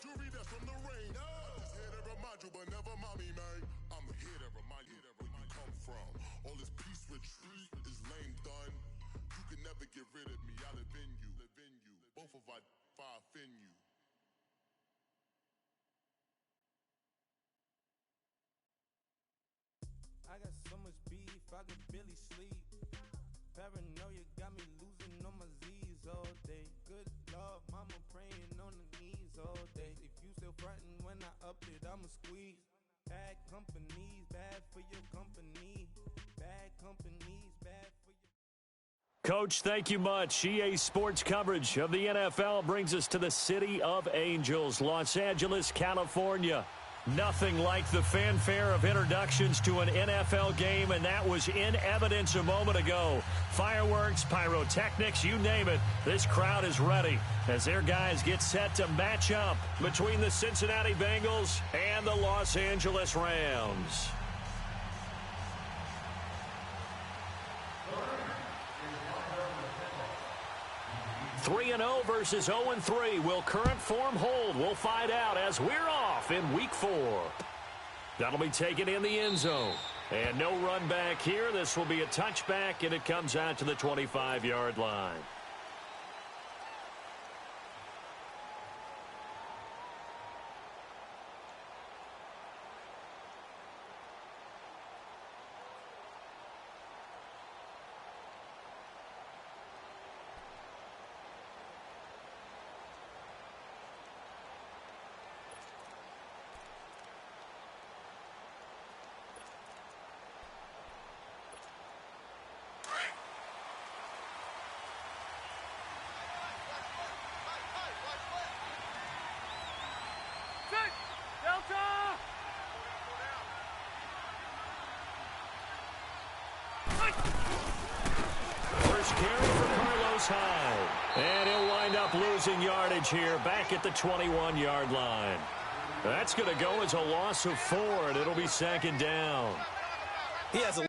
jewelry that's from the rain. No. I'm just here to remind you, but never mind me, man. I'm here to remind you where you come from. All this peace retreat is lame done. You can never get rid of me. I live in you. Both of our fire offend you. I got so much beef, I could barely sleep. Paranoia got me losing on my Z's all day. Good Lord, mama praying on the knees all day. If you still frontin' when I up it, I'ma squeeze. Bad companies, bad for your company. Bad companies, bad for your... Coach, thank you much. EA Sports coverage of the NFL brings us to the City of Angels, Los Angeles, California. Nothing like the fanfare of introductions to an NFL game, and that was in evidence a moment ago. Fireworks, pyrotechnics, you name it. This crowd is ready as their guys get set to match up between the Cincinnati Bengals and the Los Angeles Rams. 3-0 versus 0-3. Will current form hold? We'll find out as we're off in Week 4. That'll be taken in the end zone. And no run back here. This will be a touchback, and it comes out to the 25-yard line. And he'll wind up losing yardage here back at the 21-yard line. That's going to go as a loss of 4, and it'll be 2nd down. He has a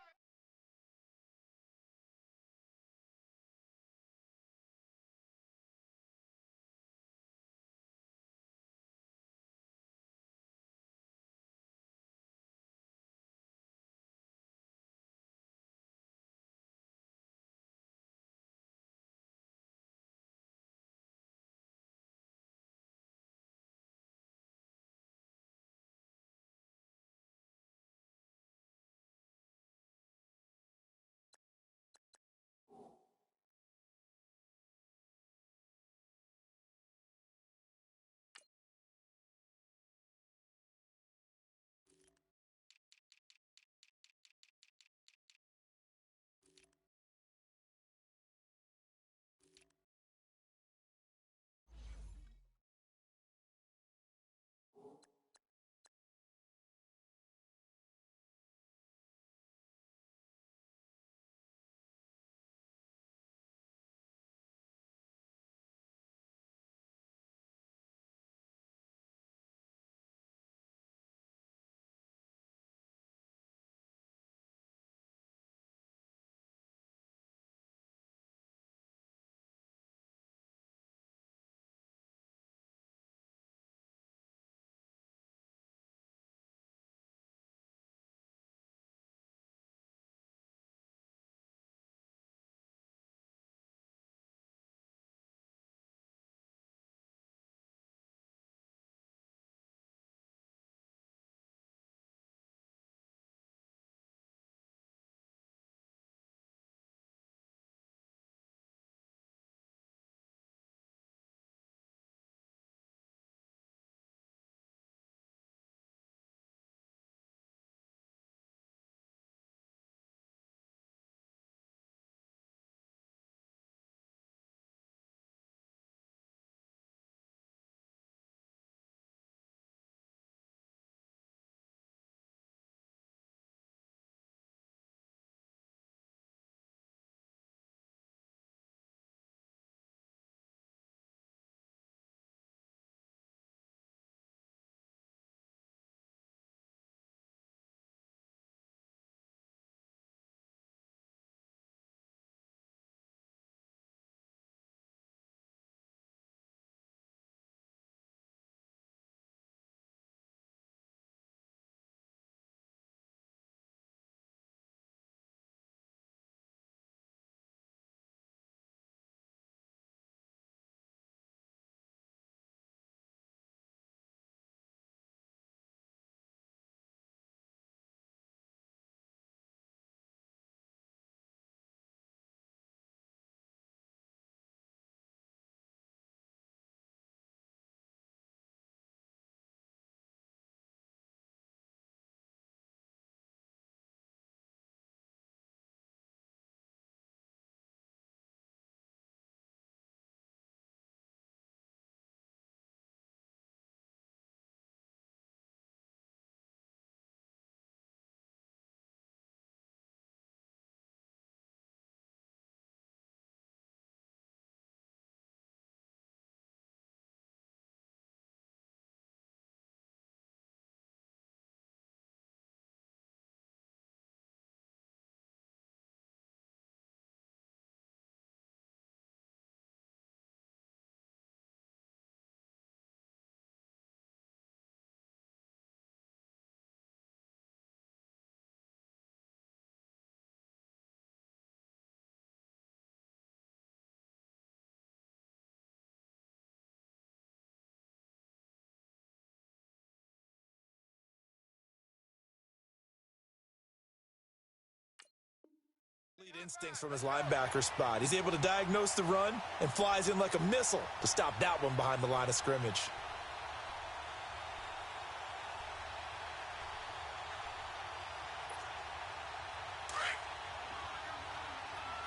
Instincts from his linebacker spot. He's able to diagnose the run and flies in like a missile to stop that one behind the line of scrimmage.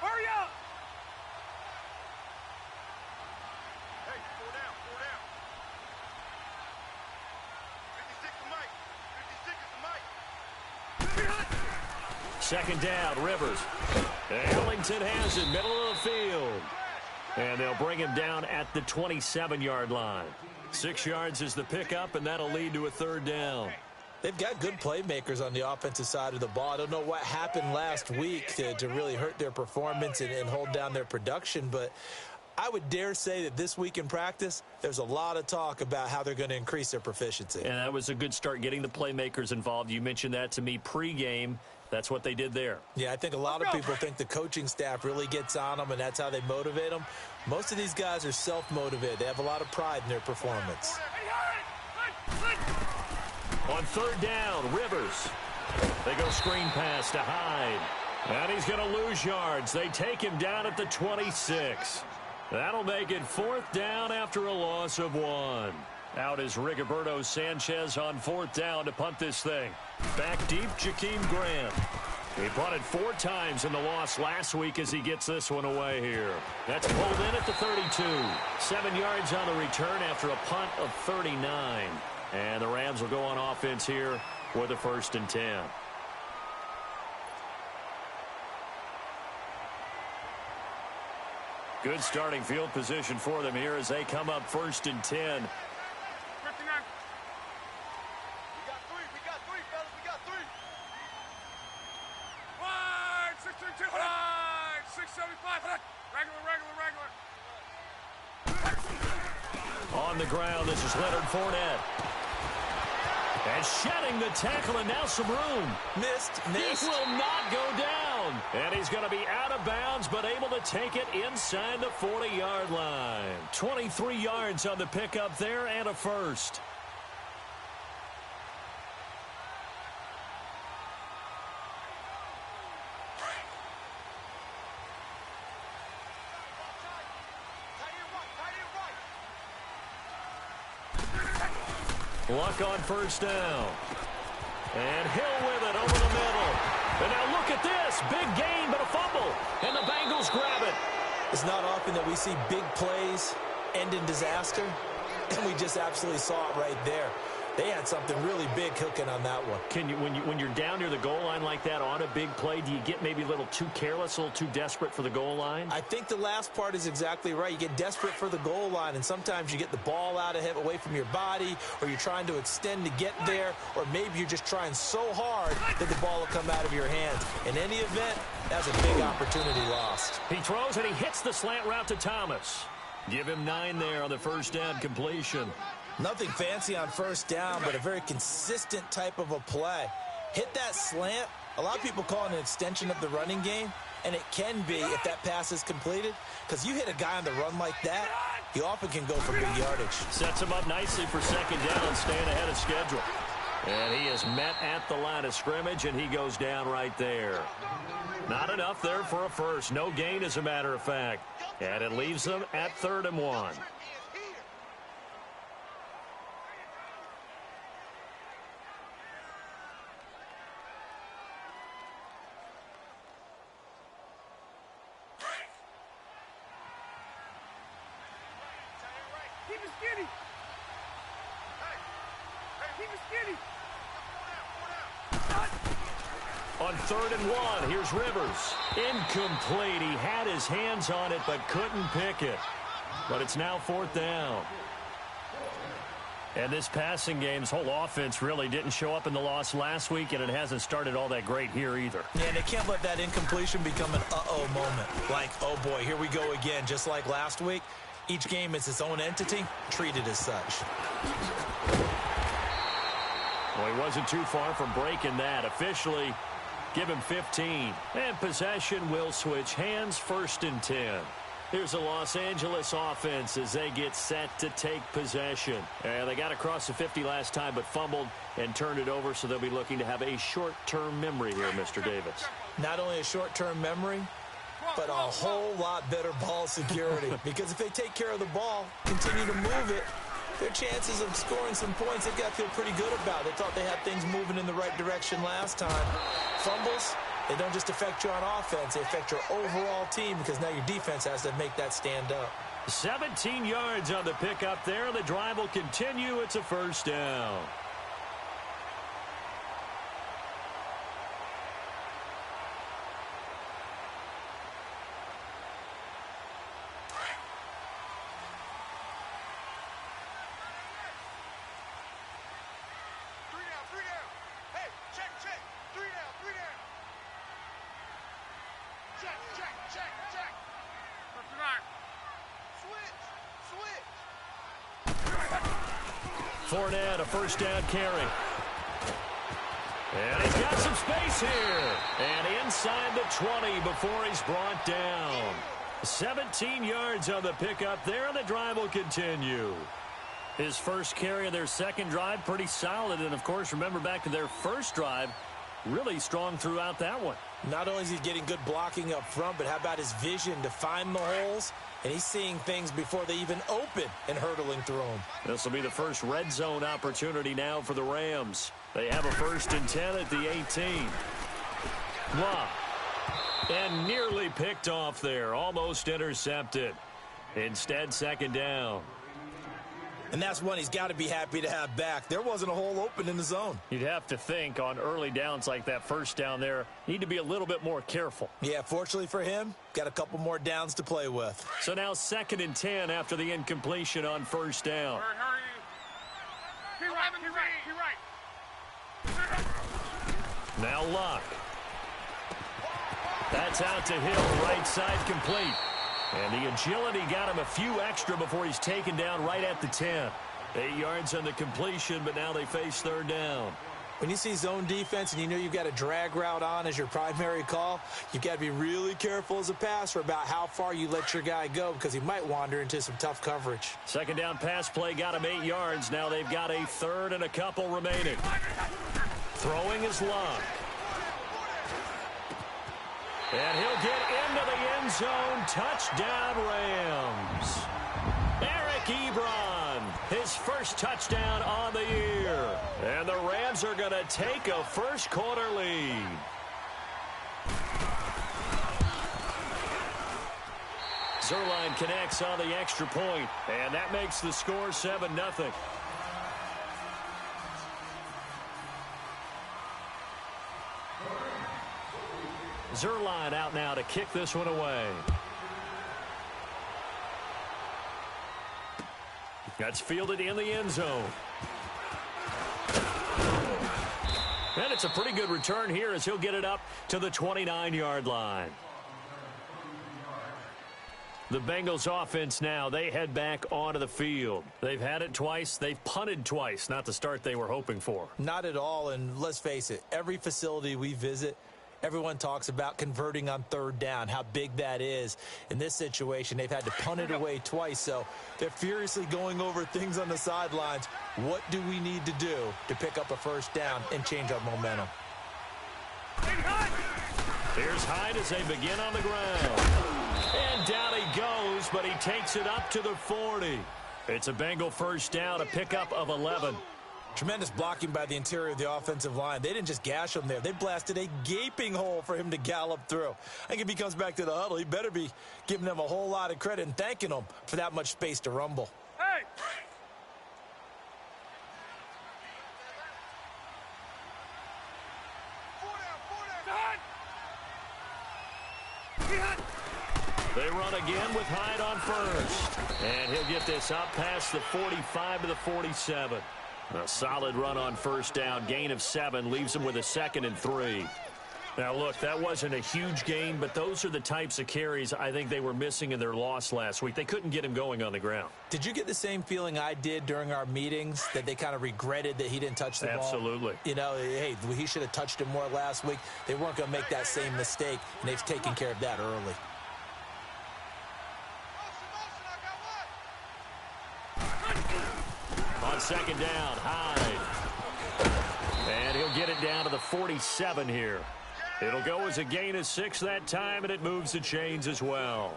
Hurry up! Hey, 4 down, 4 down. 56 to Mike. 56 is to Mike. Second down, Rivers. Ellington has it, middle of the field. And they'll bring him down at the 27-yard line. 6 yards is the pickup, and that'll lead to a third down. They've got good playmakers on the offensive side of the ball. I don't know what happened last week to really hurt their performance and hold down their production, but I would dare say that this week in practice, there's a lot of talk about how they're going to increase their proficiency. And that was a good start, getting the playmakers involved. You mentioned that to me pregame. That's what they did there. Yeah, I think a lot of people think the coaching staff really gets on them, and that's how they motivate them. Most of these guys are self-motivated. They have a lot of pride in their performance. On third down, Rivers. They go screen pass to Hyde. And he's going to lose yards. They take him down at the 26. That'll make it fourth down after a loss of 1. Out is Rigoberto Sanchez on fourth down to punt this thing. Back deep, Jakeem Grant. He punted 4 times in the loss last week as he gets this one away here. That's pulled in at the 32. 7 yards on the return after a punt of 39. And the Rams will go on offense here with a 1st and 10. Good starting field position for them here as they come up 1st and 10. We got three, fellas. We got 3. Wide, 632, wide, 675, regular. On the ground, this is Leonard Fournette. And shedding the tackle, and now some room. Missed. He will not go down. And he's going to be out of bounds, but able to take it inside the 40-yard line. 23 yards on the pickup there and a first. Luck on first down. And Hill with it over the middle. And now look at this. Big gain, but a fumble. And the Bengals grab it. It's not often that we see big plays end in disaster. And we just absolutely saw it right there. They had something really big cooking on that one. Can you, when you're down near the goal line like that on a big play, do you get maybe a little too careless, a little too desperate for the goal line? I think the last part is exactly right. You get desperate for the goal line, and sometimes you get the ball out of him away from your body, or you're trying to extend to get there, or maybe you're just trying so hard that the ball will come out of your hands. In any event, that's a big opportunity lost. He throws and he hits the slant route to Thomas. Give him 9 there on the first down completion. Nothing fancy on first down, but a very consistent type of a play. Hit that slant. A lot of people call it an extension of the running game, and it can be if that pass is completed, because you hit a guy on the run like that, he often can go for big yardage. Sets him up nicely for second down, staying ahead of schedule. And he is met at the line of scrimmage, and he goes down right there. Not enough there for a first. No gain, as a matter of fact. And it leaves them at 3rd and 1. Keep it skinny. Keep it skinny. On 3rd and 1, here's Rivers. Incomplete. He had his hands on it, but couldn't pick it. But it's now 4th down. And this passing game's whole offense really didn't show up in the loss last week, and it hasn't started all that great here either. Yeah, and they can't let that incompletion become an uh-oh moment. Like, oh boy, here we go again, just like last week. Each game is its own entity, treated as such. Well, he wasn't too far from breaking that. Officially, give him 15. And possession will switch hands, 1st and 10. Here's the Los Angeles offense as they get set to take possession. And they got across the 50 last time, but fumbled and turned it over, so they'll be looking to have a short-term memory here, Mr. Davis. Not only a short-term memory, but a whole lot better ball security. Because if they take care of the ball, continue to move it, their chances of scoring some points, they've got to feel pretty good about. They thought they had things moving in the right direction last time. Fumbles, they don't just affect you on offense, they affect your overall team because now your defense has to make that stand up. 17 yards on the pickup there. The drive will continue. It's a first down. Fournette, a first down carry. And he's got some space here. And inside the 20 before he's brought down. 17 yards on the pickup there, and the drive will continue. His first carry of their second drive, pretty solid. And, of course, remember back to their first drive, really strong throughout that one. Not only is he getting good blocking up front, but how about his vision to find the holes? And he's seeing things before they even open and hurtling through them. This will be the first red zone opportunity now for the Rams. They have a 1st and 10 at the 18. Blah. And nearly picked off there. Almost intercepted. Instead, 2nd down. And that's one he's got to be happy to have back. There wasn't a hole open in the zone. You'd have to think on early downs like that first down there, need to be a little bit more careful. Yeah, fortunately for him, got a couple more downs to play with. So now 2nd and 10 after the incompletion on 1st down. Now Luck. That's out to Hill, right side complete. And the agility got him a few extra before he's taken down right at the 10. 8 yards on the completion, but now they face 3rd down. When you see zone defense and you know you've got a drag route on as your primary call, you've got to be really careful as a passer about how far you let your guy go because he might wander into some tough coverage. 2nd down pass play got him 8 yards. Now they've got a 3rd and a couple remaining. Throwing is Luck. And he'll get into the end zone. Touchdown, Rams. Eric Ebron, his first touchdown on the year. And the Rams are going to take a first quarter lead. Zerline connects on the extra point, and that makes the score 7-0. Zerline out now to kick this one away. That's fielded in the end zone. And it's a pretty good return here as he'll get it up to the 29-yard line. The Bengals offense now, they head back onto the field. They've had it twice. They've punted twice. Not the start they were hoping for. Not at all, and let's face it, every facility we visit, everyone talks about converting on 3rd down, how big that is. In this situation, they've had to punt it away twice, so they're furiously going over things on the sidelines. What do we need to do to pick up a 1st down and change our momentum? Here's Hyde as they begin on the ground. And down he goes, but he takes it up to the 40. It's a Bengal 1st down, a pickup of 11. Tremendous blocking by the interior of the offensive line. They didn't just gash him there. They blasted a gaping hole for him to gallop through. I think if he comes back to the huddle, he better be giving them a whole lot of credit and thanking them for that much space to rumble. Hey! They run again with Hyde on 1st. And he'll get this up past the 45 to the 47. A solid run on 1st down. Gain of 7 leaves him with a 2nd and 3. Now, look, that wasn't a huge gain, but those are the types of carries I think they were missing in their loss last week. They couldn't get him going on the ground. Did you get the same feeling I did during our meetings, that they kind of regretted that he didn't touch the ball? Absolutely. You know, hey, he should have touched it more last week. They weren't going to make that same mistake, and they've taken care of that early. On 2nd down, Hyde. And he'll get it down to the 47 here. It'll go as a gain of 6 that time, and it moves the chains as well.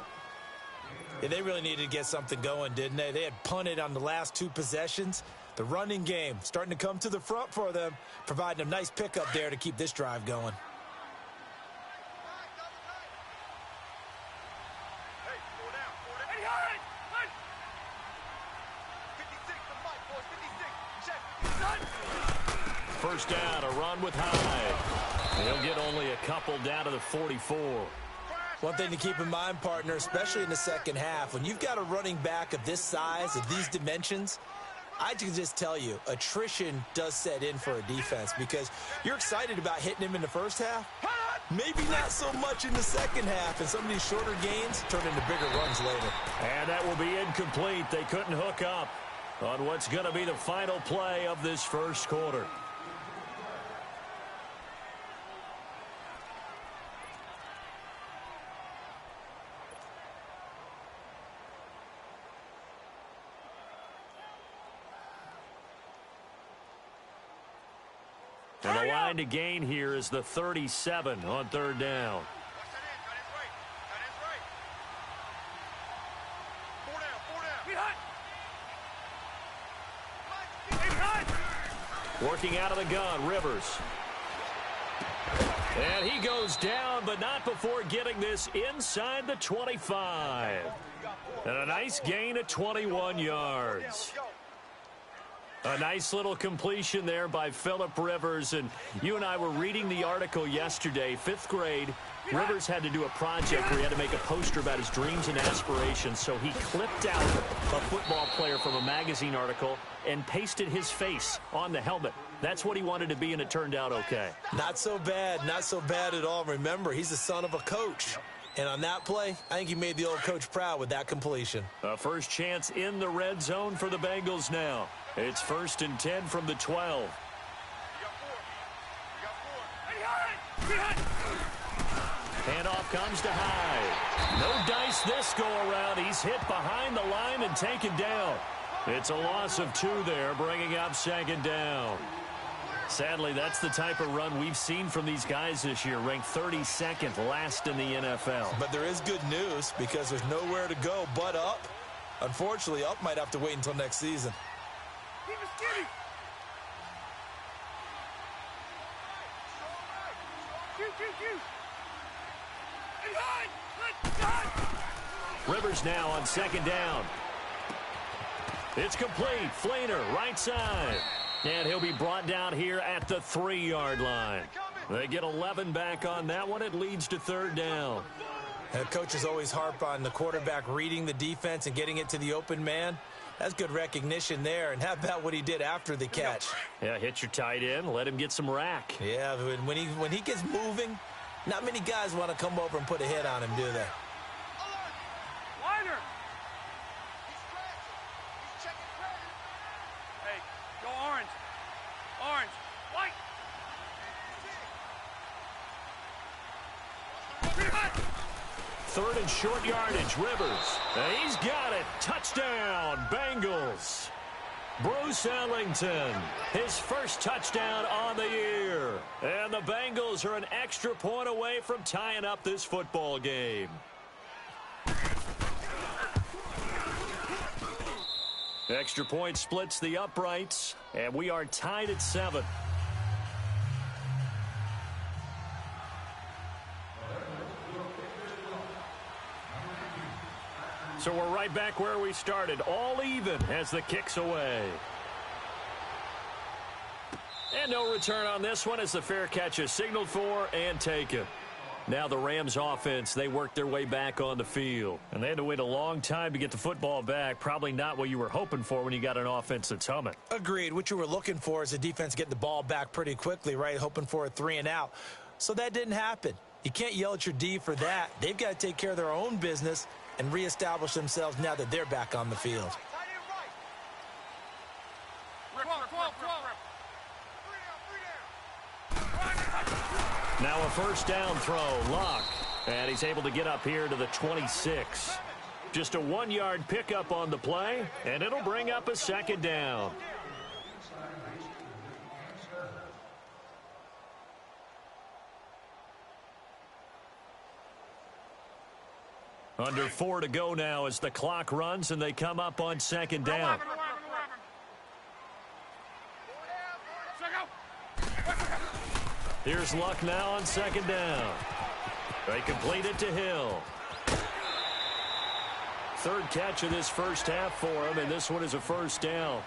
Yeah, they really needed to get something going, didn't they? They had punted on the last 2 possessions. The running game starting to come to the front for them, providing a nice pickup there to keep this drive going. Hey, 4 down, 4 down. Hey, all right. 56, the mic, boys, 56. Check. First down, a run with Hyde. He'll get only a couple down to the 44. One thing to keep in mind, partner, especially in the second half, when you've got a running back of this size, of these dimensions, I can just tell you, attrition does set in for a defense because you're excited about hitting him in the first half. Maybe not so much in the second half, and some of these shorter gains turn into bigger runs later. And that will be incomplete. They couldn't hook up on what's going to be the final play of this first quarter. And the line to gain here is the 37 on third down. Watch that in. Got his right. Got his right. 4 down, 4 down. Be hot. Working out of the gun, Rivers. And he goes down, but not before getting this inside the 25. And a nice gain of 21 yards. A nice little completion there by Phillip Rivers. And you and I were reading the article yesterday, 5th grade. Rivers had to do a project where he had to make a poster about his dreams and aspirations. So he clipped out a football player from a magazine article and pasted his face on the helmet. That's what he wanted to be, and it turned out okay. Not so bad at all. Remember, he's the son of a coach. And on that play, I think he made the old coach proud with that completion. A first chance in the red zone for the Bengals now. It's 1st and 10 from the 12. We got 4. Hey, all right. Be hot. Handoff comes to Hyde. No dice this go around. He's hit behind the line and taken down. It's a loss of 2 there, bringing up 2nd down. Sadly, that's the type of run we've seen from these guys this year, ranked 32nd last in the NFL. But there is good news because there's nowhere to go but up. Unfortunately, up might have to wait until next season. Keep it skinny. Shoot. Hey, hot. Rivers now on 2nd down. It's complete. Flainer, right side. And he'll be brought down here at the 3-yard line. They get 11 back on that one. It leads to 3rd down. And coaches always harp on the quarterback reading the defense and getting it to the open man. That's good recognition there. And how about what he did after the catch? Yeah, hit your tight end. Let him get some rack. Yeah, when he gets moving, not many guys want to come over and put a hit on him, do they? Liner. Hey, go orange. Orange. White. Be hot. 3rd and short yardage, Rivers. He's got it. Touchdown, Bengals. Bruce Ellington, his first touchdown on the year. And the Bengals are an extra point away from tying up this football game. Extra point splits the uprights, and we are tied at 7. So we're right back where we started, all even as the kick's away. And no return on this one as the fair catch is signaled for and taken. Now the Rams offense, they worked their way back on the field. And they had to wait a long time to get the football back. Probably not what you were hoping for when you got an offense that's humming. Agreed. What you were looking for is the defense getting the ball back pretty quickly, right? Hoping for a 3 and out. So that didn't happen. You can't yell at your D for that. They've got to take care of their own business and reestablish themselves now that they're back on the field. Now a first down throw, Luck. And he's able to get up here to the 26. Just a 1-yard pickup on the play, and it'll bring up a 2nd down. Under 4 to go now as the clock runs and they come up on second down. Here's Luck now on second down. They complete it to Hill. Third catch of this first half for him, and this one is a first down.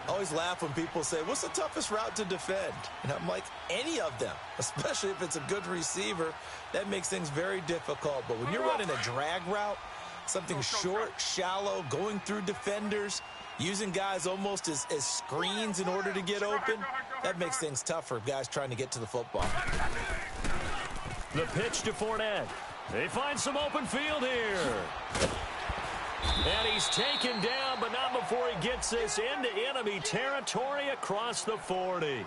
I always laugh when people say, what's the toughest route to defend? And I'm like, any of them, especially if it's a good receiver. That makes things very difficult. But when you're running a drag route, something short, shallow, going through defenders, using guys almost as screens in order to get open, that makes things tough for guys trying to get to the football. The pitch to Fournette. They find some open field here. And he's taken down, but not before he gets this into enemy territory across the 40.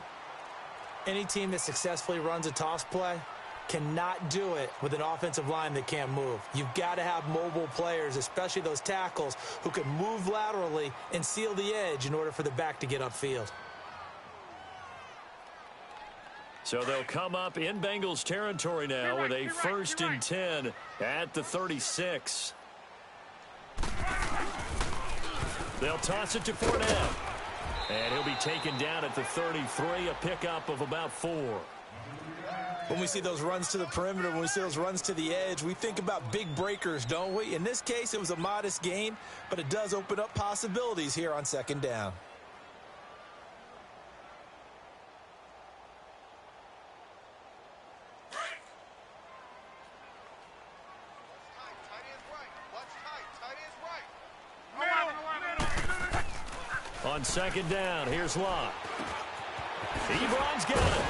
Any team that successfully runs a toss play cannot do it with an offensive line that can't move. You've got to have mobile players, especially those tackles, who can move laterally and seal the edge in order for the back to get upfield. So they'll come up in Bengals territory now with a 1st and 10 at the 36. They'll toss it to Fournette. And he'll be taken down at the 33, a pickup of about 4. When we see those runs to the perimeter, when we see those runs to the edge, we think about big breakers, don't we? In this case, it was a modest gain, but it does open up possibilities here on second down. On second down, here's Locke. Ebron's got it.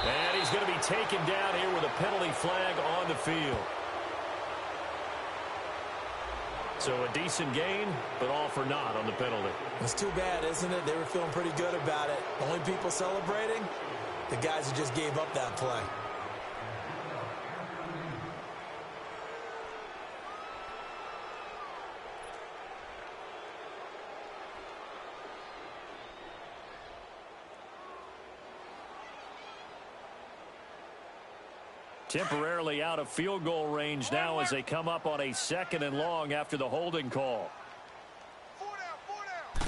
And he's going to be taken down here with a penalty flag on the field. So a decent gain, but all for naught on the penalty. It's too bad, isn't it? They were feeling pretty good about it. Only people celebrating, the guys who just gave up that play. Temporarily out of field goal range now as they come up on a 2nd and long after the holding call. 4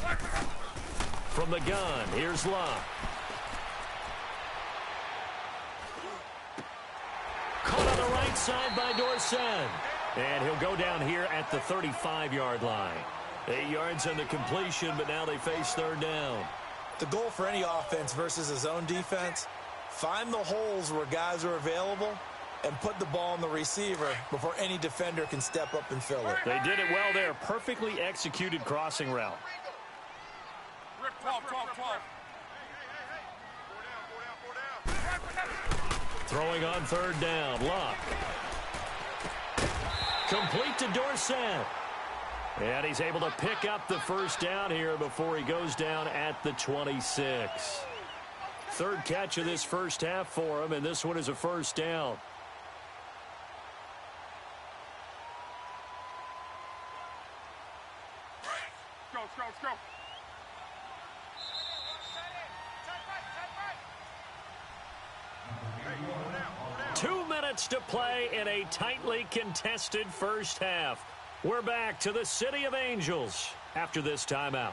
down. From the gun, here's Locke. Caught on the right side by Dorsett. And he'll go down here at the 35-yard line. 8 yards on the completion, but now they face 3rd down. The goal for any offense versus a zone defense, find the holes where guys are available and put the ball on the receiver before any defender can step up and fill it. They did it well there. Perfectly executed crossing route. Rip 12. Throwing on 3rd down. Luck. Complete to Dorsett. And he's able to pick up the 1st down here before he goes down at the 26. 3rd catch of this first half for him, and this one is a 1st down. Let's go. 2 minutes to play in a tightly contested first half. We're back to the City of Angels after this timeout.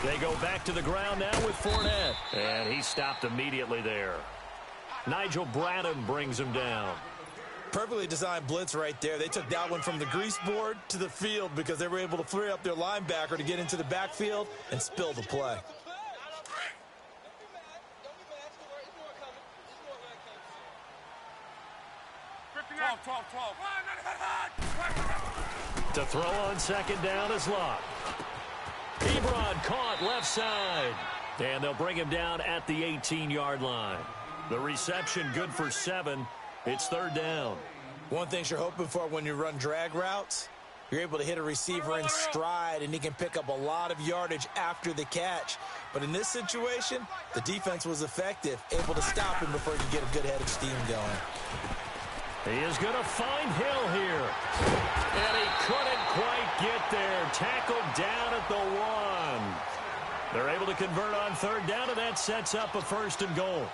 They go back to the ground now with Fournette. And he stopped immediately there. Nigel Bradham brings him down. Perfectly designed blitz right there. They took that one from the grease board to the field because they were able to free up their linebacker to get into the backfield and spill the play. To throw on second down is Locke. Ebron caught left side. And they'll bring him down at the 18-yard line. The reception good for 7. It's 3rd down. One thing you're hoping for when you run drag routes, you're able to hit a receiver in stride, and he can pick up a lot of yardage after the catch. But in this situation, the defense was effective, able to stop him before he could get a good head of steam going. He is going to find Hill here. And he couldn't quite get there. Tackled down at the 1. They're able to convert on third down, and that sets up a 1st and goal.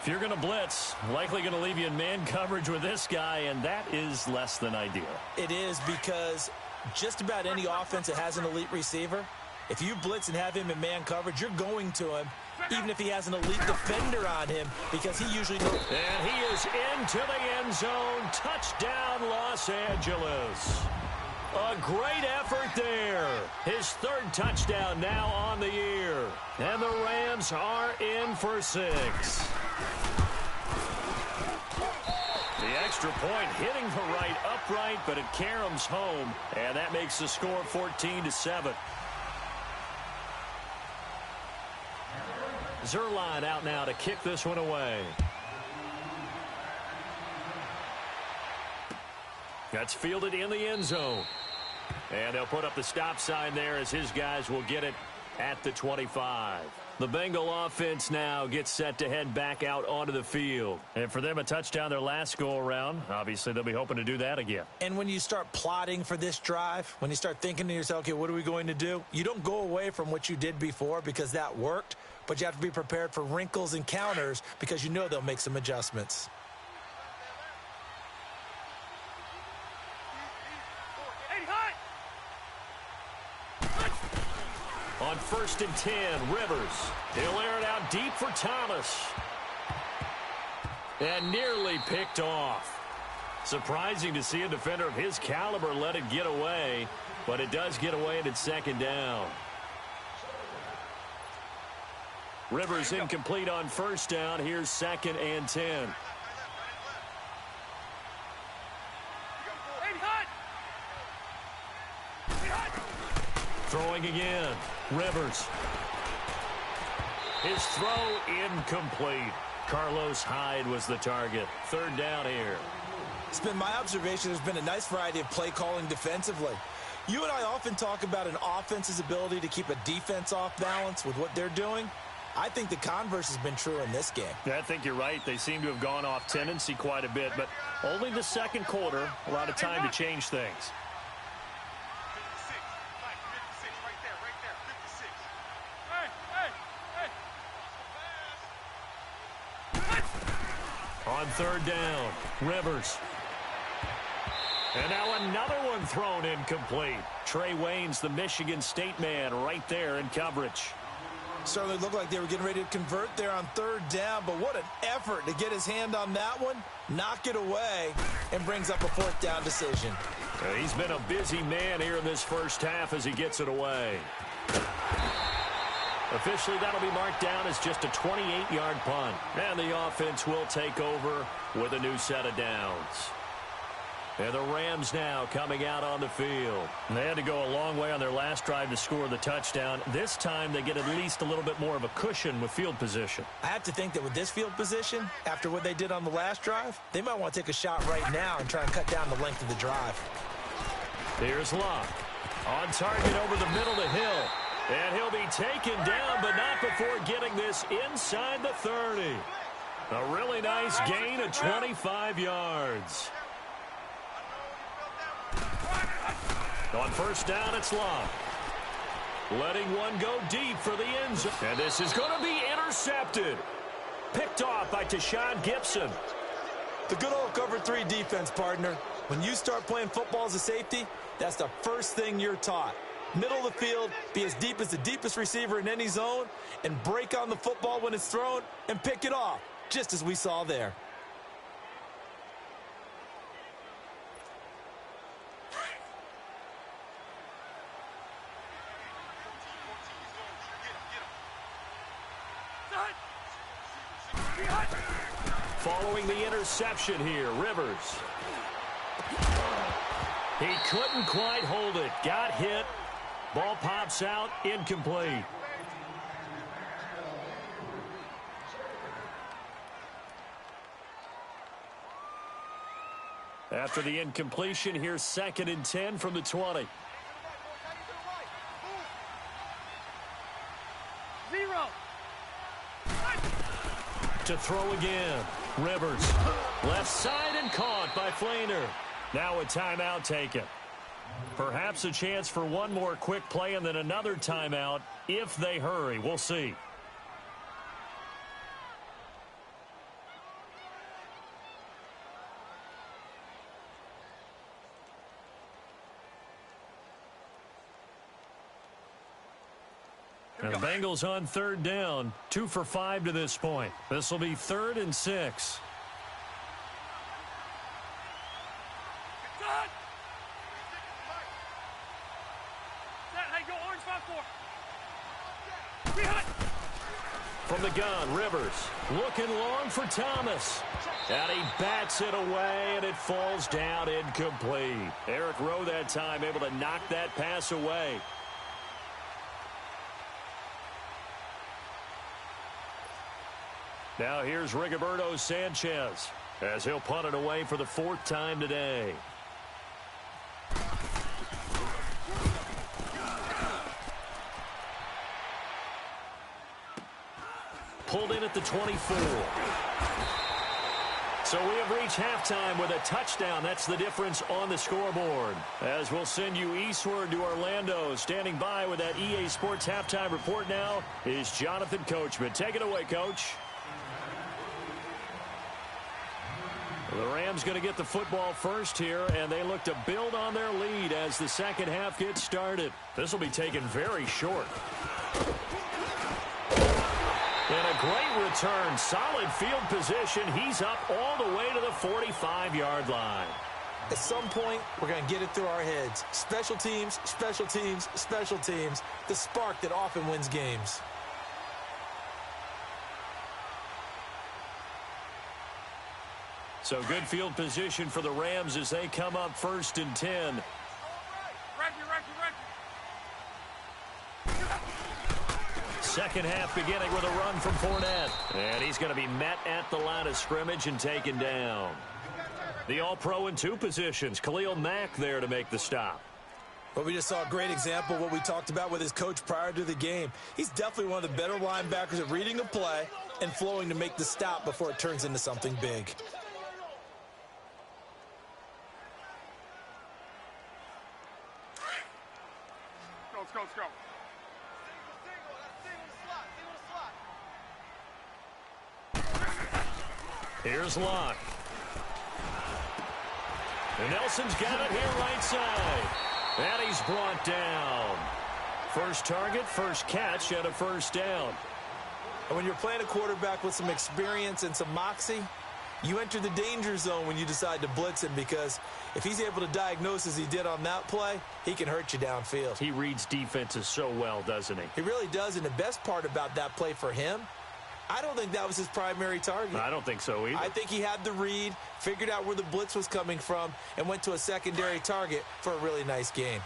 If you're going to blitz, likely going to leave you in man coverage with this guy, and that is less than ideal. It is, because just about any offense that has an elite receiver, if you blitz and have him in man coverage, you're going to him, even if he has an elite defender on him, because he usually knows. And he is into the end zone. Touchdown, Los Angeles. A great effort there. His 3rd touchdown now on the year. And the Rams are in for 6. The extra point hitting the right upright, but it caroms home, and that makes the score 14-7. Zerline out now to kick this one away. That's fielded in the end zone. And they'll put up the stop sign there as his guys will get it at the 25. The Bengal offense now gets set to head back out onto the field. And for them, a touchdown their last go-around. Obviously, they'll be hoping to do that again. And when you start plotting for this drive, when you start thinking to yourself, okay, what are we going to do? You don't go away from what you did before because that worked, but you have to be prepared for wrinkles and counters because you know they'll make some adjustments. On 1st and 10, Rivers. He'll air it out deep for Thomas. And nearly picked off. Surprising to see a defender of his caliber let it get away, but it does get away and it's 2nd down. Rivers incomplete on 1st down. Here's 2nd and 10. Throwing again. Rivers. His throw incomplete. Carlos Hyde was the target. 3rd down here. It's been my observation there's been a nice variety of play calling defensively. You and I often talk about an offense's ability to keep a defense off balance with what they're doing. I think the converse has been true in this game. Yeah, I think you're right. They seem to have gone off tendency quite a bit, but only the 2nd quarter. A lot of time to change things. On 3rd down, Rivers. And now another one thrown incomplete. Trey Waynes, the Michigan State man, right there in coverage. Certainly looked like they were getting ready to convert there on 3rd down, but what an effort to get his hand on that one, knock it away, and brings up a 4th down decision. He's been a busy man here in this 1st half as he gets it away. Officially, that'll be marked down as just a 28-yard punt. And the offense will take over with a new set of downs. And the Rams now coming out on the field. They had to go a long way on their last drive to score the touchdown. This time they get at least a little bit more of a cushion with field position. I have to think that with this field position, after what they did on the last drive, they might want to take a shot right now and try and cut down the length of the drive. Here's Locke. On target over the middle to Hill. And he'll be taken down, but not before getting this inside the 30. A really nice gain of 25 yards. On 1st down, it's Locke. Letting one go deep for the end zone. And this is going to be intercepted. Picked off by Tashawn Gibson. The good old cover 3 defense, partner. When you start playing football as a safety, that's the first thing you're taught. Middle of the field, be as deep as the deepest receiver in any zone, and break on the football when it's thrown and pick it off, just as we saw there. Following the interception here, Rivers. He couldn't quite hold it. Got hit. Ball pops out, incomplete. After the incompletion, here's 2nd and 10 from the 20. To throw again. Rivers. Left side and caught by Flainer. Now a timeout taken. Perhaps a chance for one more quick play and then another timeout if they hurry. We'll see. And the Bengals on third down, 2 for 5 to this point. This will be 3rd and 6. From the gun, Rivers looking long for Thomas. And he bats it away, and it falls down incomplete. Eric Rowe that time able to knock that pass away. Now here's Rigoberto Sanchez as he'll punt it away for the 4th time today. Pulled in at the 24. So we have reached halftime with a touchdown. That's the difference on the scoreboard. As we'll send you eastward to Orlando. Standing by with that EA Sports halftime report now is Jonathan Coachman. Take it away, Coach. The Rams going to get the football first here, and they look to build on their lead as the second half gets started. This will be taken very short. And a great return. Solid field position. He's up all the way to the 45-yard line. At some point, we're going to get it through our heads. Special teams, special teams, special teams. The spark that often wins games. So good field position for the Rams as they come up 1st and 10. Second half beginning with a run from Fournette. And he's going to be met at the line of scrimmage and taken down. The All-Pro in 2 positions. Khalil Mack there to make the stop. Well, we just saw a great example of what we talked about with his coach prior to the game. He's definitely one of the better linebackers at reading a play and flowing to make the stop before it turns into something big. Let's go. Here's Locke. And Nelson's got it here right side. And he's brought down. First target, first catch, and a first down. And when you're playing a quarterback with some experience and some moxie, you enter the danger zone when you decide to blitz him, because if he's able to diagnose as he did on that play, he can hurt you downfield. He reads defenses so well, doesn't he? He really does, and the best part about that play for him, I don't think that was his primary target. I don't think so either. I think he had the read, figured out where the blitz was coming from, and went to a secondary target for a really nice game.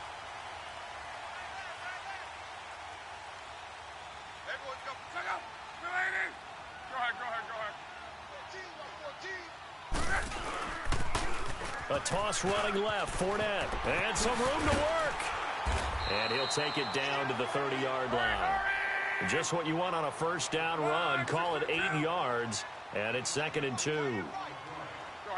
A toss running left, Fournette, and some room to work. And he'll take it down to the 30-yard line. Just what you want on a first down run. Call it 8 yards, and it's 2nd and 2.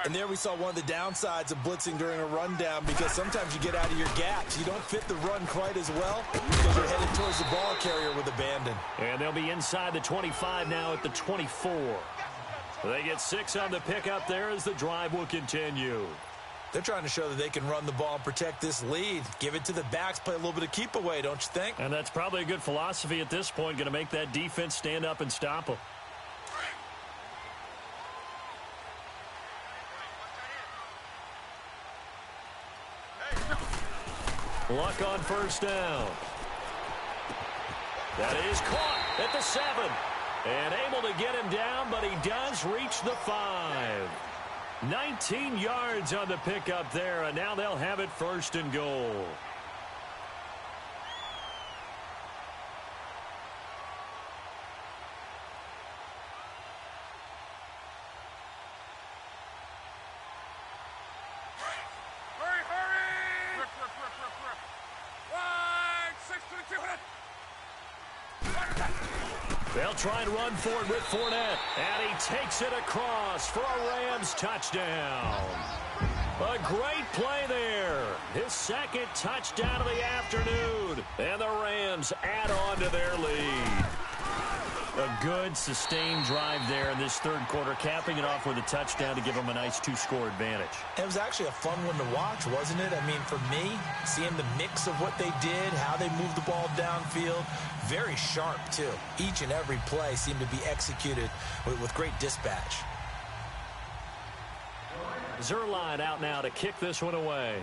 And there we saw one of the downsides of blitzing during a rundown, because sometimes you get out of your gaps. You don't fit the run quite as well because you're headed towards the ball carrier with abandon. And they'll be inside the 25 now at the 24. They get 6 on the pickup there as the drive will continue. They're trying to show that they can run the ball and protect this lead. Give it to the backs, play a little bit of keep away, don't you think? And that's probably a good philosophy at this point, going to make that defense stand up and stop them. Luck on first down. That is caught at the 7. And able to get him down, but he does reach the 5. 19 yards on the pickup there, and now they'll have it 1st and goal. They'll try and run for it with Fournette. And he takes it across for a Rams touchdown. A great play there. His second touchdown of the afternoon. And the Rams add on to their lead. A good, sustained drive there in this third quarter, capping it off with a touchdown to give them a nice two-score advantage. It was actually a fun one to watch, wasn't it? I mean, for me, seeing the mix of what they did, how they moved the ball downfield, very sharp, too. Each and every play seemed to be executed with great dispatch. Zerline out now to kick this one away.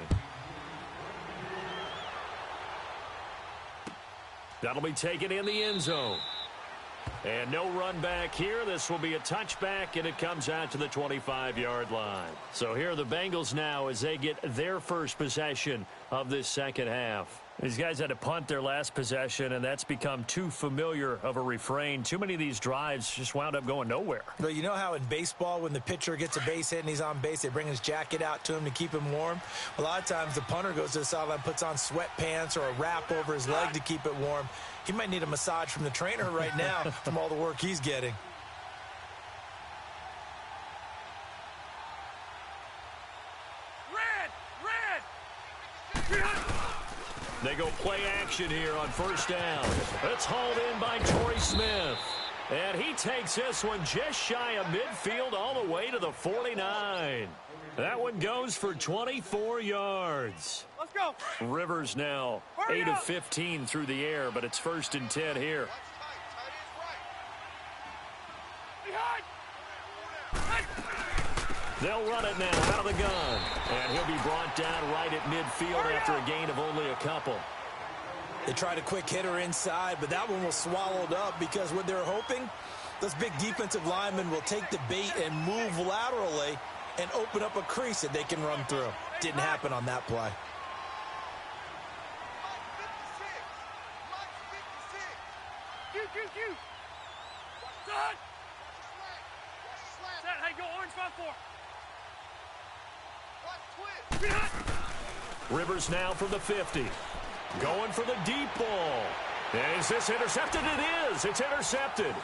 That'll be taken in the end zone. And no run back here. This will be a touchback, and it comes out to the 25-yard line. So here are the Bengals now as they get their first possession of this second half. These guys had to punt their last possession, and that's become too familiar of a refrain. Too many of these drives just wound up going nowhere. But you know how in baseball, when the pitcher gets a base hit and he's on base, they bring his jacket out to him to keep him warm? A lot of times the punter goes to the sideline, puts on sweatpants or a wrap over his leg to keep it warm. He might need a massage from the trainer right now from all the work he's getting. They go play action here on first down. It's hauled in by Torrey Smith. And he takes this one just shy of midfield all the way to the 49. That one goes for 24 yards. Let's go. Rivers now 8 of 15 through the air, but it's 1st and 10 here. They'll run it now out of the gun. And he'll be brought down right at midfield after a gain of only a couple. They tried a quick hitter inside, but that one was swallowed up because what they're hoping, those big defensive linemen will take the bait and move laterally and open up a crease that they can run through. Didn't happen on that play. Hey, go orange 5-4. Rivers now from the 50. Going for the deep ball. And is this intercepted? It is. It's intercepted.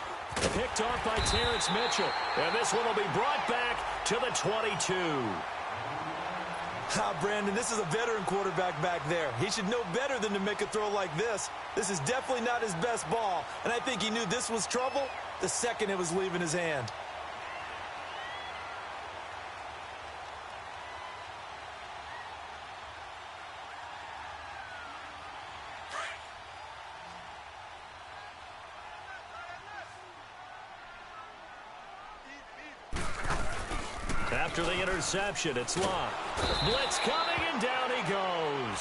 Picked off by Terrence Mitchell. And this one will be brought back to the 22. Brandon, this is a veteran quarterback back there. He should know better than to make a throw like this. This is definitely not his best ball. And I think he knew this was trouble the second it was leaving his hand. After the interception, it's locked. Blitz coming, and down he goes.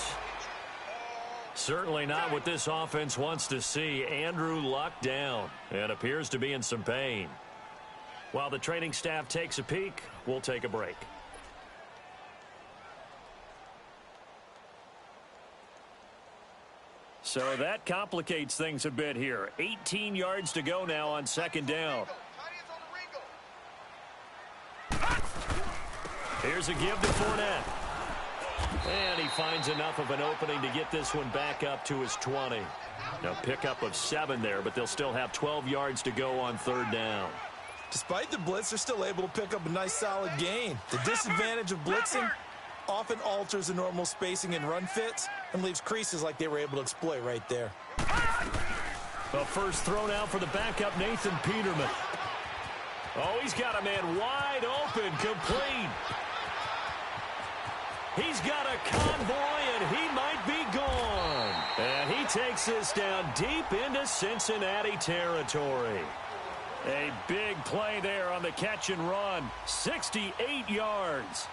Certainly not what this offense wants to see. Andrew Luck down and appears to be in some pain. While the training staff takes a peek, we'll take a break. So that complicates things a bit here. 18 yards to go now on second down. Here's a give to Fournette. And he finds enough of an opening to get this one back up to his 20. Now pickup of 7 there, but they'll still have 12 yards to go on third down. Despite the blitz, they're still able to pick up a nice solid gain. The disadvantage of blitzing often alters the normal spacing and run fits and leaves creases like they were able to exploit right there. The first throw now for the backup, Nathan Peterman. Oh, he's got a man wide open, complete. He's got a convoy, and he might be gone. And he takes this down deep into Cincinnati territory. A big play there on the catch and run. 68 yards.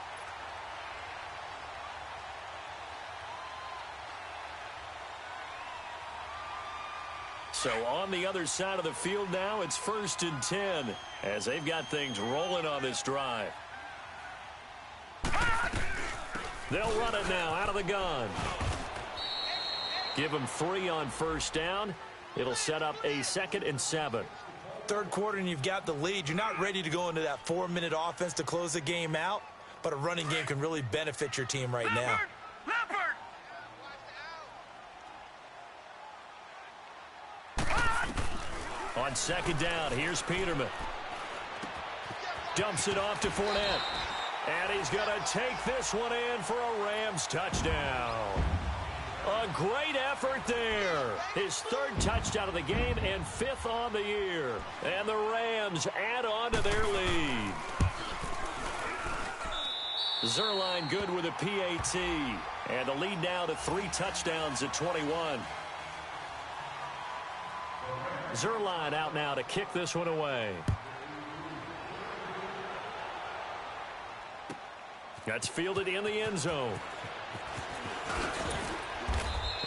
So on the other side of the field now, it's 1st and 10 as they've got things rolling on this drive. They'll run it now out of the gun. Give them 3 on first down. It'll set up a 2nd and 7. Third quarter and you've got the lead. You're not ready to go into that 4-minute offense to close the game out, but a running game can really benefit your team right now. On second down, here's Peterman. Dumps it off to Fournette. And he's going to take this one in for a Rams touchdown. A great effort there. His third touchdown of the game and fifth on the year. And the Rams add on to their lead. Zerline good with a PAT. And the lead now to 3 touchdowns at 21. Zerline out now to kick this one away. That's fielded in the end zone.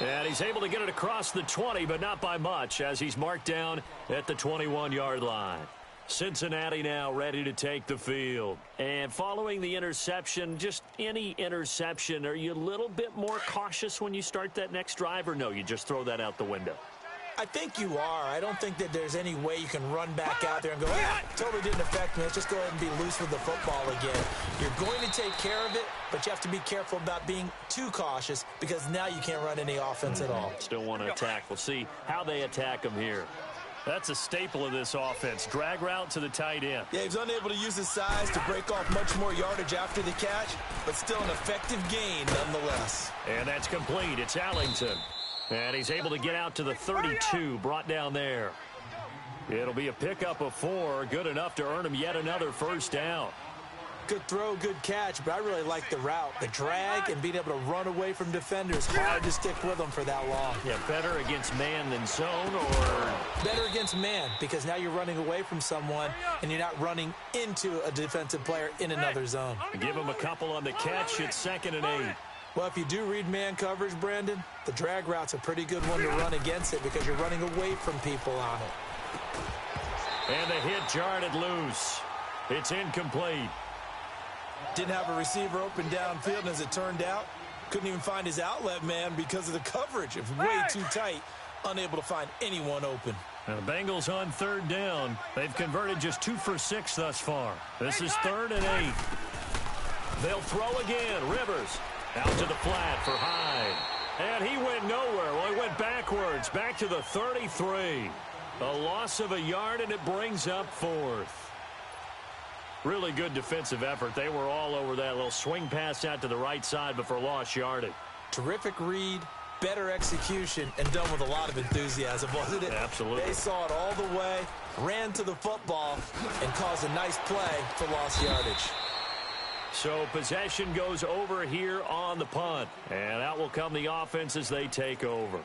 And he's able to get it across the 20, but not by much, as he's marked down at the 21-yard line. Cincinnati now ready to take the field. And following the interception, just any interception, are you a little bit more cautious when you start that next drive, or no, you just throw that out the window? I think you are. I don't think that there's any way you can run back out there and go, totally didn't affect me. Let's just go ahead and be loose with the football again. You're going to take care of it, but you have to be careful about being too cautious because now you can't run any offense at all. Still want to attack. We'll see how they attack them here. That's a staple of this offense. Drag route to the tight end. Yeah, he's unable to use his size to break off much more yardage after the catch, but still an effective gain nonetheless. And that's complete. It's Allington. And he's able to get out to the 32, brought down there. It'll be a pickup of 4, good enough to earn him yet another first down. Good throw, good catch, but I really like the route. The drag and being able to run away from defenders. Hard to stick with them for that long. Yeah, better against man than zone, or? Better against man, because now you're running away from someone and you're not running into a defensive player in another zone. Give him a couple on the catch. It's 2nd and 8. Well, if you do read man coverage, Brandon, the drag route's a pretty good one to run against it because you're running away from people on it. And the hit jarred it loose. It's incomplete. Didn't have a receiver open downfield, and as it turned out, couldn't even find his outlet man because of the coverage. It was way too tight, unable to find anyone open. Now the Bengals on 3rd down. They've converted just 2 for 6 thus far. This is 3rd and 8. They'll throw again. Rivers. Out to the flat for Hyde. And he went nowhere. Well, he went backwards, back to the 33. A loss of a yard, and it brings up 4th. Really good defensive effort. They were all over that little swing pass out to the right side, but for lost yardage. Terrific read, better execution, and done with a lot of enthusiasm, wasn't it? Absolutely. They saw it all the way, ran to the football, and caused a nice play for lost yardage. So possession goes over here on the punt. And out will come the offense as they take over.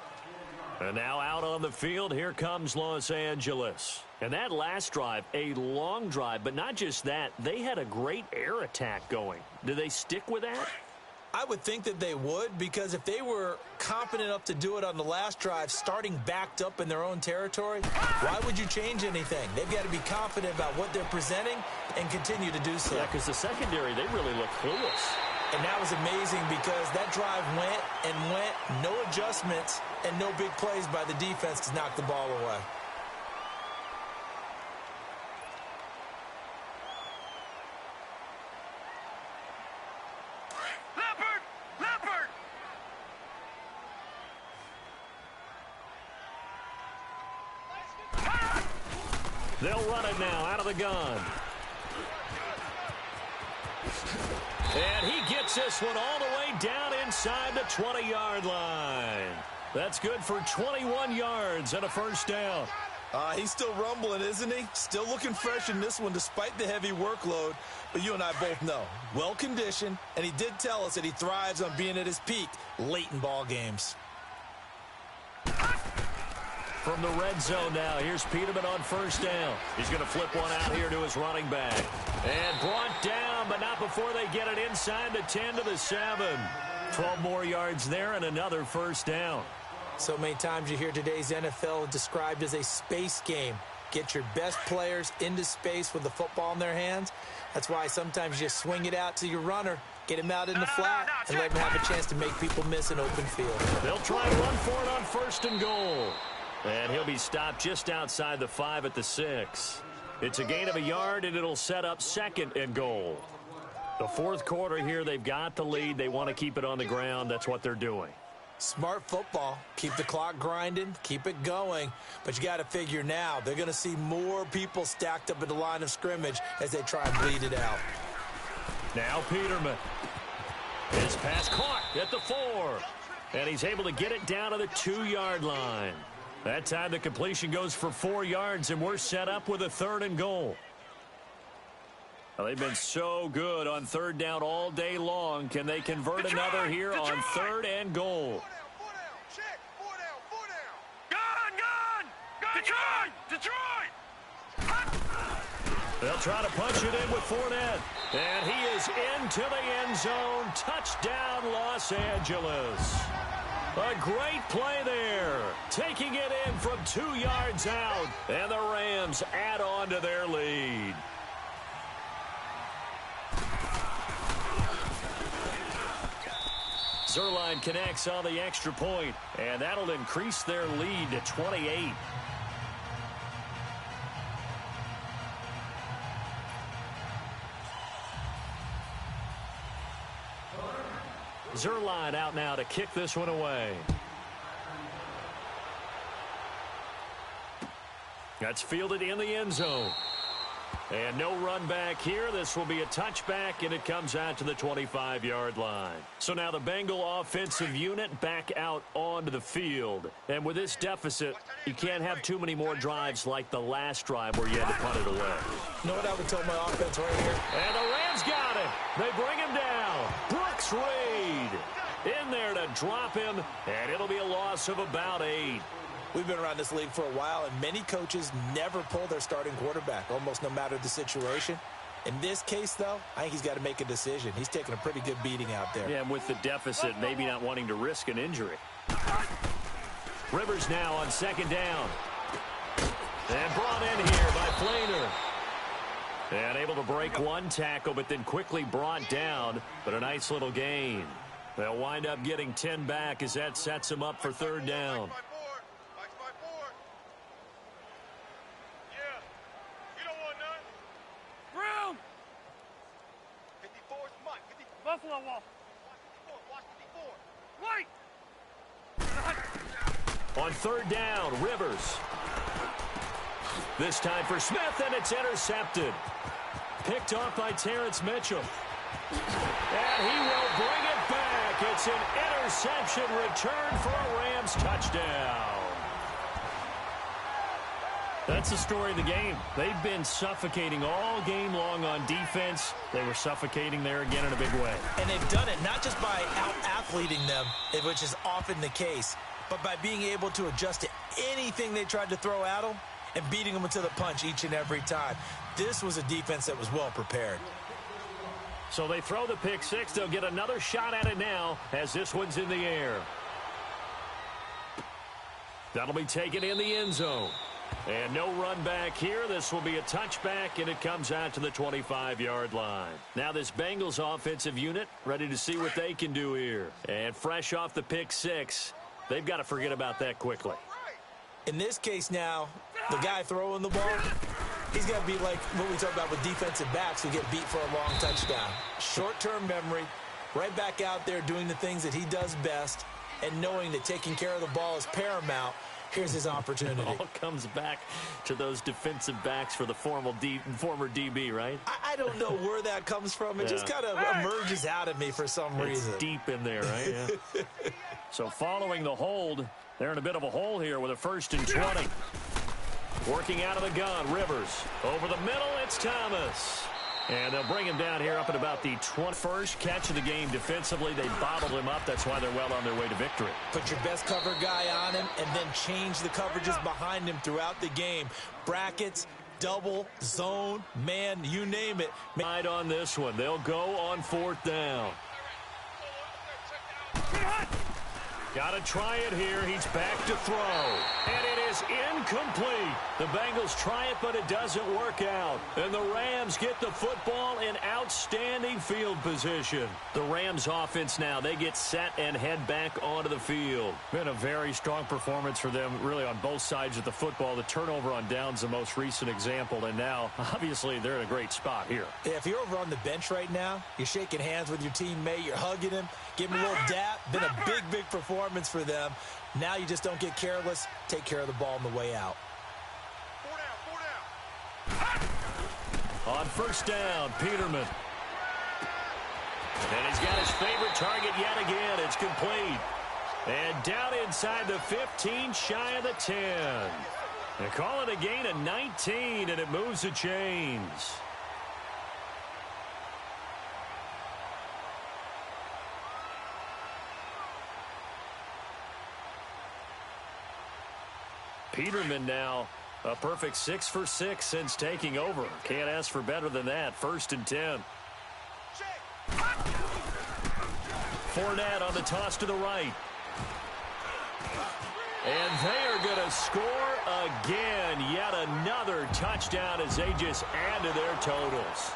And now out on the field, here comes Los Angeles. And that last drive, a long drive, but not just that. They had a great air attack going. Do they stick with that? I would think that they would, because if they were confident enough to do it on the last drive, starting backed up in their own territory, why would you change anything? They've got to be confident about what they're presenting and continue to do so. Yeah, because the secondary, they really look clueless. And that was amazing because that drive went and went, no adjustments, and no big plays by the defense to knock the ball away. They'll run it now out of the gun. And he gets this one all the way down inside the 20-yard line. That's good for 21 yards and a first down. He's still rumbling, isn't he? Still looking fresh in this one despite the heavy workload. But you and I both know, well-conditioned, and he did tell us that he thrives on being at his peak late in ball games. From the red zone now, here's Peterman on first down. He's going to flip one out here to his running back. And brought down, but not before they get it inside the 10 to the 7. 12 more yards there and another first down. So many times you hear today's NFL described as a space game. Get your best players into space with the football in their hands. That's why sometimes you swing it out to your runner, get him out in the flat, and let him have a chance to make people miss an open field. They'll try and run for it on first and goal. And he'll be stopped just outside the 5 at the 6. It's a gain of a yard, and it'll set up 2nd and goal. The fourth quarter here, they've got the lead. They want to keep it on the ground. That's what they're doing. Smart football. Keep the clock grinding. Keep it going. But you got to figure now, they're going to see more people stacked up at the line of scrimmage as they try and bleed it out. Now Peterman. His pass caught at the 4. And he's able to get it down to the 2-yard line. That time the completion goes for 4 yards, and we're set up with a 3rd and goal. Well, they've been so good on 3rd down all day long. Can they convert another here on 3rd and goal? They'll try to punch it in with Fournette. And he is into the end zone. Touchdown, Los Angeles. A great play there. Taking it in from 2 yards out. And the Rams add on to their lead. Zerline connects on the extra point. And that'll increase their lead to 28. Zerline out now to kick this one away. That's fielded in the end zone. And no run back here. This will be a touchback, and it comes out to the 25-yard line. So now the Bengal offensive unit back out onto the field. And with this deficit, you can't have too many more drives like the last drive where you had to punt it away. You know what I would tell my offense right here? And the Rams got it. They bring him down. Brooks Reed in there to drop him, and it'll be a loss of about 8. We've been around this league for a while, and many coaches never pull their starting quarterback, almost no matter the situation. In this case, though, I think he's got to make a decision. He's taking a pretty good beating out there. Yeah, and with the deficit, maybe not wanting to risk an injury. Rivers now on 2nd down. And brought in here by Flainer. And able to break one tackle, but then quickly brought down. But a nice little gain. They'll wind up getting 10 back as that sets them up for 3rd down. Buffalo Wall. Right. On 3rd down, Rivers. This time for Smith, and it's intercepted. Picked off by Terrence Mitchell. And he will bring it back. It's an interception return for a Rams touchdown. That's the story of the game. They've been suffocating all game long on defense. They were suffocating there again in a big way. And they've done it not just by out-athleting them, which is often the case, but by being able to adjust to anything they tried to throw at them and beating them into the punch each and every time. This was a defense that was well prepared. So they throw the pick 6. They'll get another shot at it now as this one's in the air. That'll be taken in the end zone. And no run back here. This will be a touchback, and it comes out to the 25-yard line. Now this Bengals offensive unit ready to see what they can do here. And fresh off the pick 6, they've got to forget about that quickly. In this case now, the guy throwing the ball, he's got to be like what we talk about with defensive backs who get beat for a long touchdown. Short-term memory, right back out there doing the things that he does best, and knowing that taking care of the ball is paramount. Here's his opportunity. It all comes back to those defensive backs for the former DB, right? I don't know where that comes from. It just kind of emerges out of me for some reason. It's deep in there, right? Yeah. So following the hold, they're in a bit of a hole here with a 1st and 20. Working out of the gun, Rivers. Over the middle, it's Thomas. And they'll bring him down here up at about the 21st catch of the game defensively. They bottled him up. That's why they're well on their way to victory. Put your best cover guy on him and then change the coverages behind him throughout the game. Brackets, double, zone, man, you name it. Right on this one. They'll go on 4th down. Got to try it here. He's back to throw. And it is incomplete. The Bengals try it, but it doesn't work out. And the Rams get the football in outstanding field position. The Rams offense now, they get set and head back onto the field. Been a very strong performance for them, really, on both sides of the football. The turnover on downs, the most recent example. And now, obviously, they're in a great spot here. Yeah, if you're over on the bench right now, you're shaking hands with your teammate, you're hugging him, giving him a little dap. Been a big performance for them. Now you just don't get careless. Take care of the ball on the way out. 4 down. On 1st down, Peterman. And he's got his favorite target yet again. It's complete. And down inside the 15, shy of the 10. They call it a gain of 19, and it moves the chains. Peterman now a perfect 6 for 6 since taking over. Can't ask for better than that. 1st and 10. Fournette on the toss to the right. And they are going to score again. Yet another touchdown as they just add to their totals.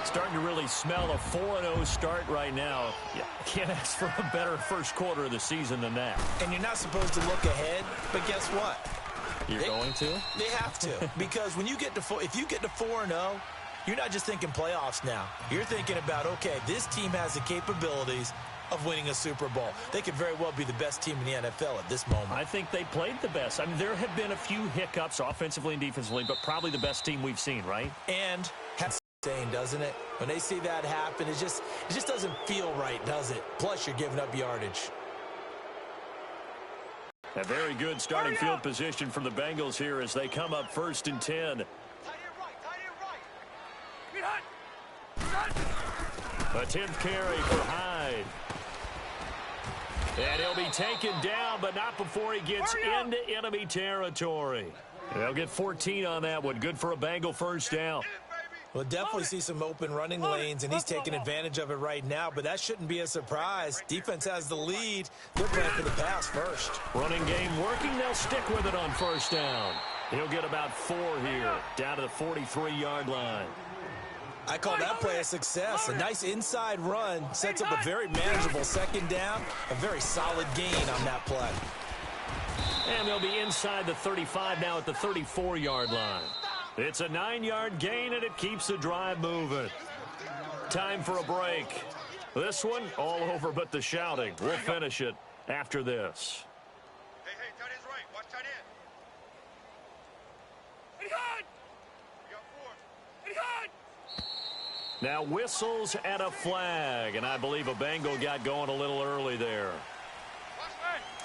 Starting to really smell a 4-0 start right now. Yeah, can't ask for a better first quarter of the season than that. And you're not supposed to look ahead, but guess what? You're going to? They have to. Because when you get to if you get to 4-0, you're not just thinking playoffs now. You're thinking about, okay, this team has the capabilities of winning a Super Bowl. They could very well be the best team in the NFL at this moment. I think they played the best. I mean, there have been a few hiccups offensively and defensively, but probably the best team we've seen, right? And that's insane, doesn't it? When they see that happen, it just doesn't feel right, does it? Plus, you're giving up yardage. A very good starting field position for the Bengals here as they come up 1st and 10. A 10th carry for Hyde. And he'll be taken down, but not before he gets into enemy territory. They'll get 14 on that one. Good for a Bengal first down. We'll definitely see some open running lanes, and he's taking advantage of it right now, but that shouldn't be a surprise. Defense has the lead. They're playing for the pass first. Running game working. They'll stick with it on 1st down. He'll get about 4 here, down to the 43-yard line. I call that play a success. A nice inside run sets up a very manageable 2nd down. A very solid gain on that play. And they'll be inside the 35 now at the 34-yard line. It's a 9-yard gain, and it keeps the drive moving. Time for a break. This one, all over but the shouting. We'll finish it after this. Hey, tight end's right. Watch tight end. We got 4. Now whistles and a flag, and I believe a Bengal got going a little early there.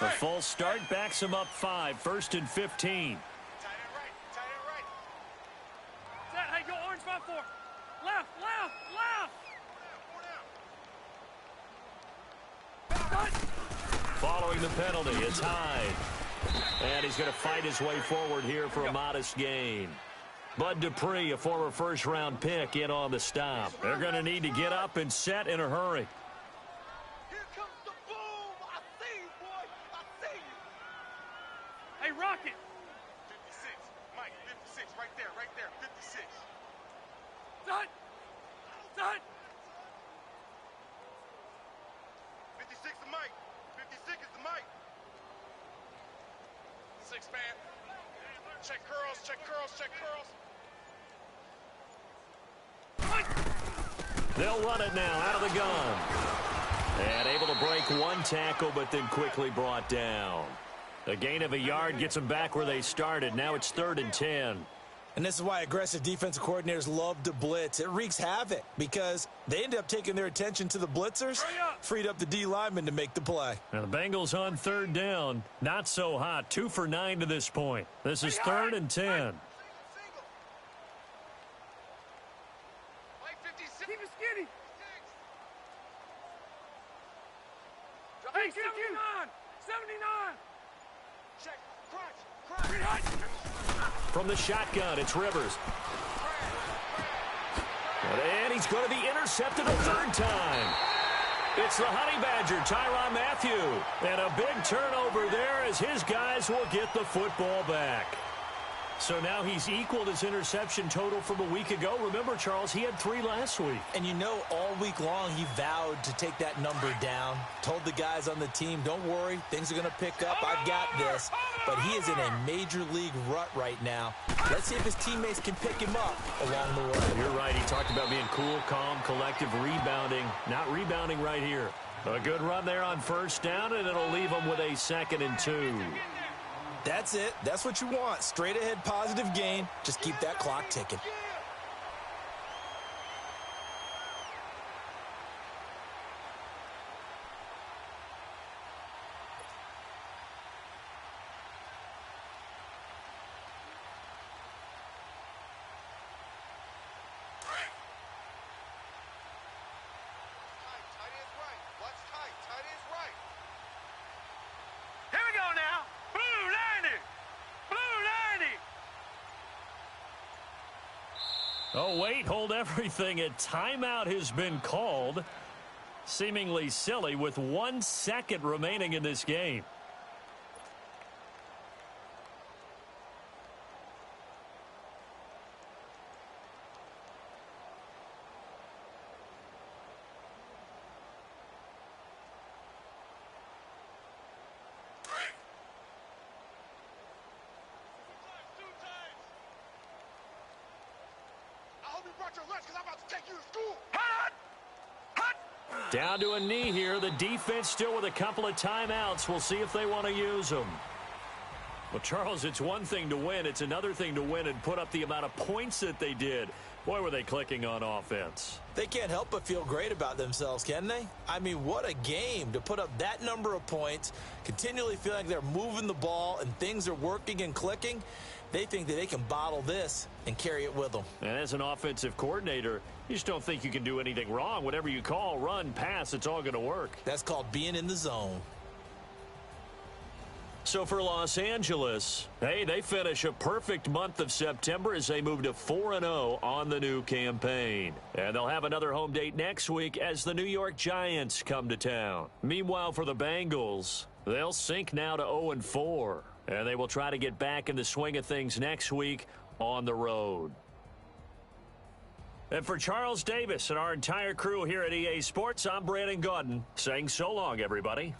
A false start backs him up 5, 1st and 15. Hey, go orange 5-4. Left. Following the penalty, it's Hyde. And he's going to fight his way forward here for a modest gain. Bud Dupree, a former first-round pick, in on the stop. They're going to need to get up and set in a hurry. Here comes the boom. I see you, boy. I see you. Hey, Rocket. 56. Mike, 56. Right there. 56. Done. 56 is Mike. 56 is the Mike. 6 man. Check curls. They'll run it now out of the gun. And able to break one tackle, but then quickly brought down. A gain of a yard gets them back where they started. Now it's 3rd and 10. And this is why aggressive defensive coordinators love to blitz. It wreaks havoc because they end up taking their attention to the blitzers, freed up the D lineman to make the play. Now the Bengals on 3rd down. Not so hot. 2 for 9 to this point. This is 3rd and 10. Mike 56. Keep it skinny. Hey, 79. 79. Check. Crunch. From the shotgun, it's Rivers. And he's going to be intercepted a 3rd time. It's the Honey Badger, Tyrann Mathieu. And a big turnover there as his guys will get the football back. So now he's equaled his interception total from a week ago. Remember, Charles, he had 3 last week. And you know, all week long he vowed to take that number down. Told the guys on the team, don't worry, things are going to pick up. I've got this. But he is in a major league rut right now. Let's see if his teammates can pick him up along the way. You're right. He talked about being cool, calm, collective, rebounding. Not rebounding right here. A good run there on 1st down, and it'll leave him with a 2nd and 2. That's it. That's what you want. Straight ahead positive gain. Just keep that clock ticking. Oh, wait, hold everything. A timeout has been called. Seemingly silly with 1 second remaining in this game. Down to a knee here. The defense still with a couple of timeouts. We'll see if they want to use them. Well, Charles, it's one thing to win. It's another thing to win and put up the amount of points that they did. Boy, were they clicking on offense. They can't help but feel great about themselves, can they? I mean, what a game to put up that number of points, continually feel like they're moving the ball and things are working and clicking. They think that they can bottle this and carry it with them. And as an offensive coordinator, you just don't think you can do anything wrong. Whatever you call, run, pass, it's all going to work. That's called being in the zone. So for Los Angeles, hey, they finish a perfect month of September as they move to 4-0 on the new campaign. And they'll have another home date next week as the New York Giants come to town. Meanwhile, for the Bengals, they'll sink now to 0-4. And they will try to get back in the swing of things next week on the road. And for Charles Davis and our entire crew here at EA Sports, I'm Brandon Gaudin saying so long, everybody.